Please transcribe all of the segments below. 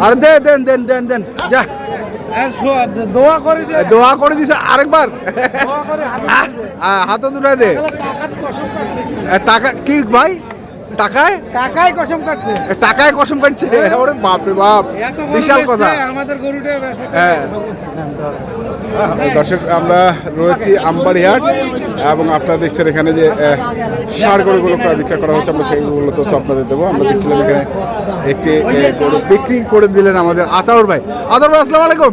আর দেন দেন দেন দেন যা দোয়া করে দিছে আরেকবার হাতে দুটাই দে টাকা কি ভাই টাকায় কসম কাটছে ওরে বাপ রে বাপ বিশাল কথা আমাদের গরুটা হ্যাঁ দর্শক আমরা রয়েছি আমবাড়িহাট এবং আপনারা দেখছেন এখানে যে ষাঁড় গরুগুলো প্রায় বিক্রি করা হচ্ছে আমরা সেইগুলো তো আপনাদের দেবো আমরা দেখছিলাম এখানে একটি গরু বিক্রি করে দিলেন আমাদের আতাউর ভাই আসসালামু আলাইকুম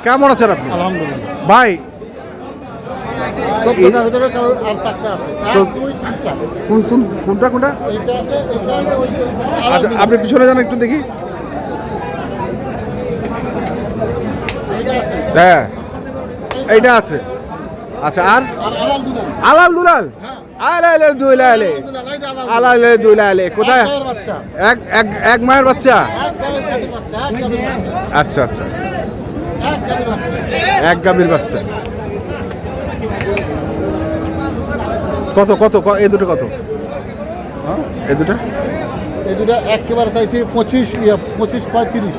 কেমন আছেন আপনি আলহামদুলিল্লাহ ভাই কোনটা আচ্ছা আপনি পিছনে যান একটু দেখি হ্যাঁ এইটা আছে আচ্ছা আর আলাল দুলাল আলালে কোথায় এক মায়ের বাচ্চা আচ্ছা আচ্ছা এক গাভীর বাচ্চা কত কত এই দুটো কত এই দুটো একেবারে চাইছি 25-35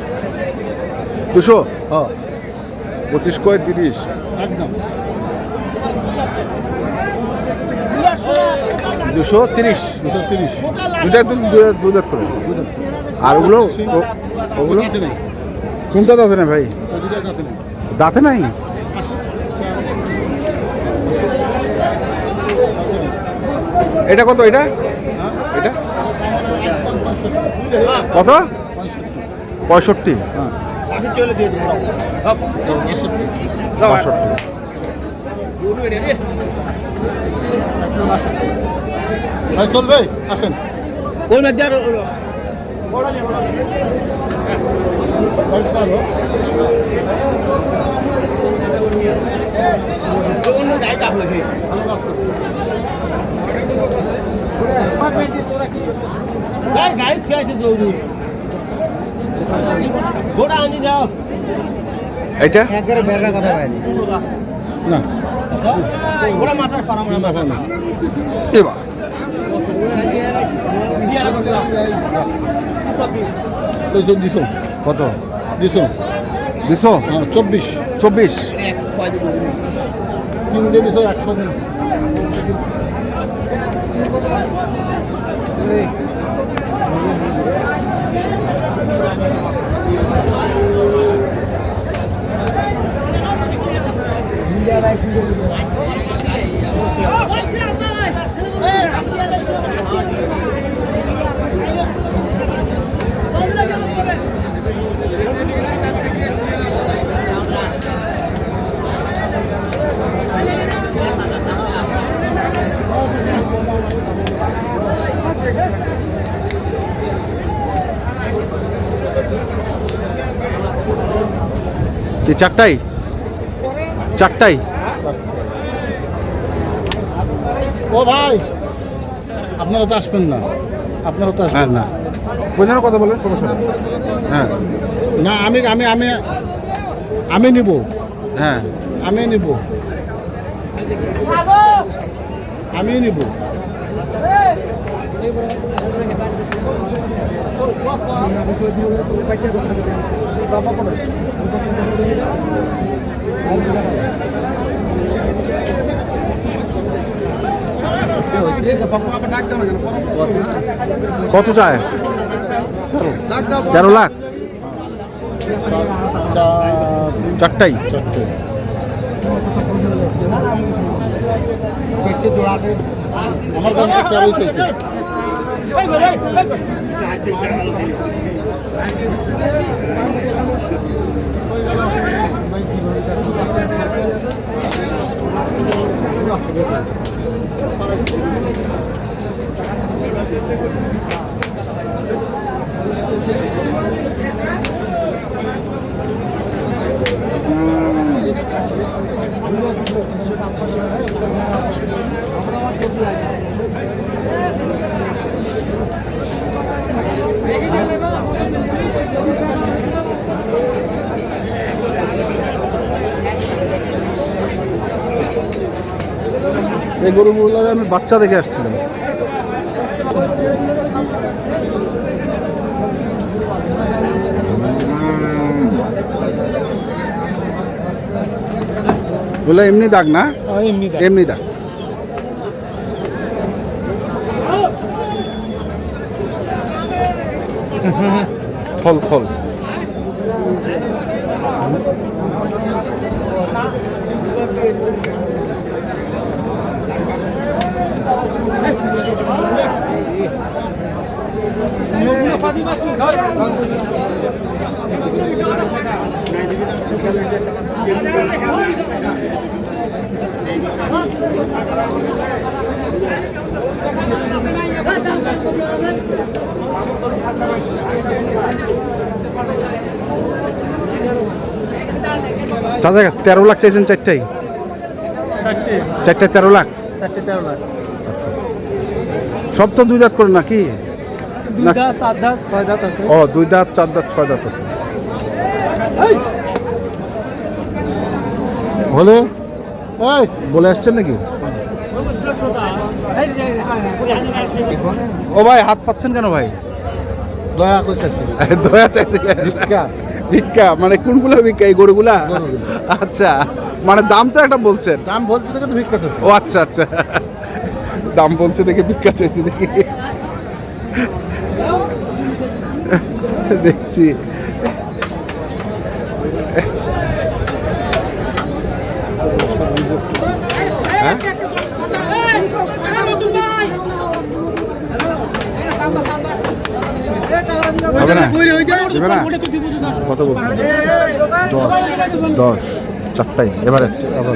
200 হ্যাঁ 25-30 একদম 230 দুটা দুধ করে আর ওগুলো কোনটা দাঁতে না ভাই দাঁতে নাই এটা কত এটা কত 65 চলবে আসেন এইটা না কত দিছো 24 তিনটে দিছো 100 দিন চারটাই ও ভাই আপনারা তো আসবেন না হ্যাঁ না বোঝানোর কথা বলেন সমস্যা হ্যাঁ না আমি নিব হ্যাঁ আমি নিব কত চায় 13 লাখ চারটাই আমার কাছে 13 চাইছে এই গরুগুলো আমি বাচ্চা দেখে আসছিলাম বলে এমনি দাগ না, এমনি দেখ। এমনি দাগ। থল থল। চাচা 13 লাখ চাইছেন চারটাই? চারটায় 13 লাখ? 13 লাখ। আচ্ছা, সব তো 2 দাঁত করে নাকি? 2 দাঁত 4 দাঁত 6 দাঁত আছে। ও 2 দাঁত 4 দাঁত 6 দাঁত আছে। হলো ওই বলে আসছেন নাকি? ও ভাই হাত পাচ্ছেন কেন ভাই? দয়া করতেছে দয়া চাইছিলেন? ভিক্ষা। ভিক্ষা মানে কোনগুলো ভিক্ষা? এই গরুগুলা? গরুগুলো। আচ্ছা, মানে দাম তো একটা বলছেন। দাম বলছে দেখে তো ভিক্ষা চাচ্ছে। ও আচ্ছা আচ্ছা, দাম বলছে দেখে ভিক্ষা চাইছি দেখি। দেখছি হ্যাঁ? হবে না? দেবে না? কত বলছেন? 10 চারটাই এবার আছে। আবার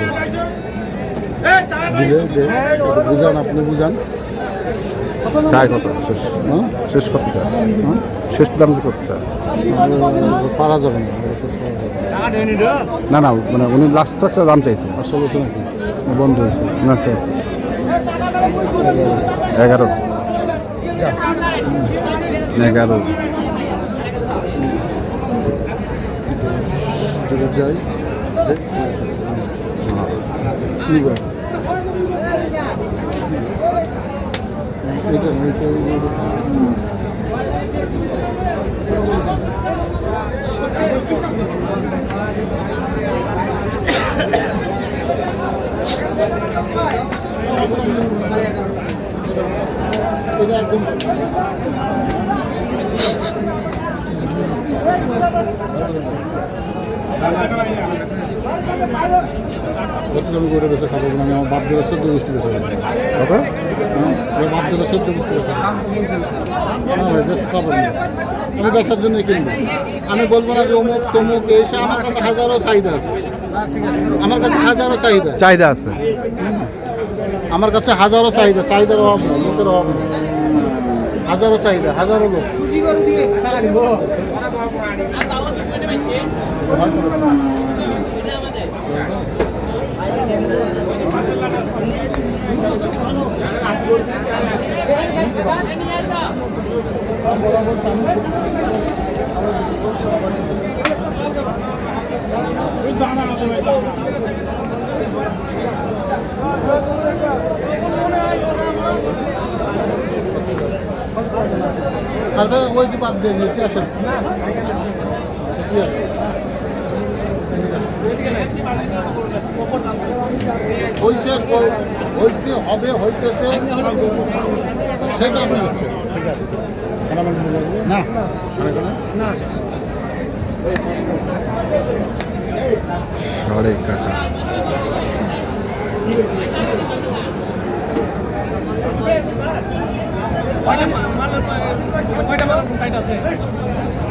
বুঝান, আপনি বুঝান। চাই কত শেষ? হ্যাঁ? শেষ কত চাই? শেষ দাম কত চাই? পারা যাবে না। না না, মানে উনি লাস্ট তো একটা দাম চাইছে। আসলে হচ্ছে নাকি বন্ধ হয়েছে। না চাইছে 11। 11 যাই কতজন করে বেছে খাবো না? আমার বাপ দেবে 14 গোষ্ঠী বেছে খাবো। কত? বাপ দেবে 14 গোষ্ঠী বেছে খাবো না। আমি বেচার জন্য কিনবো। আমি বলবো না যে অমুক তমুক এসে, আমার কাছে হাজারো চাহিদা আছে। আমার কাছে হাজারো চাহিদা চাহিদা আছে। আমার কাছে হাজারো চাহিদা, চাহিদার অভাব নেই, লোকের অভাব নেই। হাজারো চাহিদা, হাজারো লোক। আর ওই যে বাদ দিয়ে কি আসেন? হয়েছে হয়েছে, হবে, হইতেছে, সেটা আপনি হচ্ছে না সাড়ে কাটা।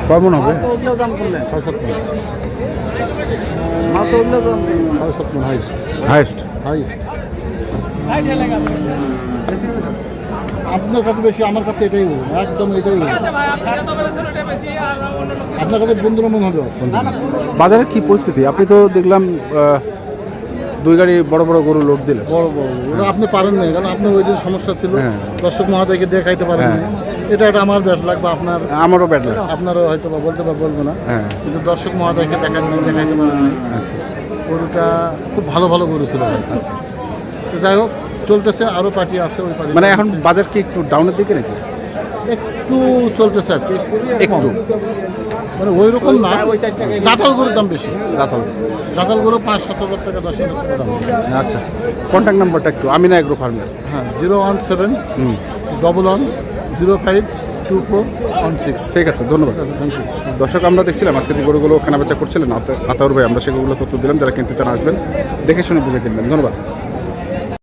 কেমন হবে? 6-7 হাইস্ট হাইস্ট হাইস্ট। আপনার কাছে বেশি, আমার কাছে এটাই বলুন, একদম এটাই বলুন। আপনার কাছে বন্ধুরা মনে হবে। বাজারের কি পরিস্থিতি? আপনি তো দেখলাম 2 গাড়ি বড় বড় গরু লোড দিলেন। বড় বড় ওটা আপনি পারেন না, কারণ আপনার ওই যে সমস্যা ছিল, হ্যাঁ। দর্শক মহোদয়কে দেখাইতে পারেন না। এটা একটা আমার ব্যাড লাগবে, আপনার আমারও ব্যাড লাগে। আপনারও হয়তো বা বলতে বা বলবো না, হ্যাঁ। কিন্তু দর্শক মহোদয়কে দেখাইতে পারেন না। আচ্ছা আচ্ছা গরুটা খুব ভালো ভালো গরু ছিল ভাই। আচ্ছা আচ্ছা। তো যাই হোক, চলতেছে, আরও পার্টি আছে ওই পার্টি। মানে এখন বাজার কি একটু ডাউনের দিকে নাকি? একটু চলতেছে আর কি, একটু। মানে ওই রকম না, দাঁতাল গরুর দাম বেশি। দাঁতাল। দাঁতাল গরু 5-7 হাজার টাকা 10 হাজার টাকা দাম। আচ্ছা, কন্ট্যাক্ট নাম্বারটা একটু। আমিনা এগ্রো ফার্মের। হ্যাঁ 01711242416। ঠিক আছে, ধন্যবাদ। Thank you. দর্শক, আমরা দেখছিলাম আজকে যে গরুগুলো কেনাবেচা করছিলেন আতাউর ভাই, আমরা সেগুলো তথ্য দিলাম। যারা কিনতে চান আসবেন, দেখে শুনে বুঝে কিনবেন। ধন্যবাদ।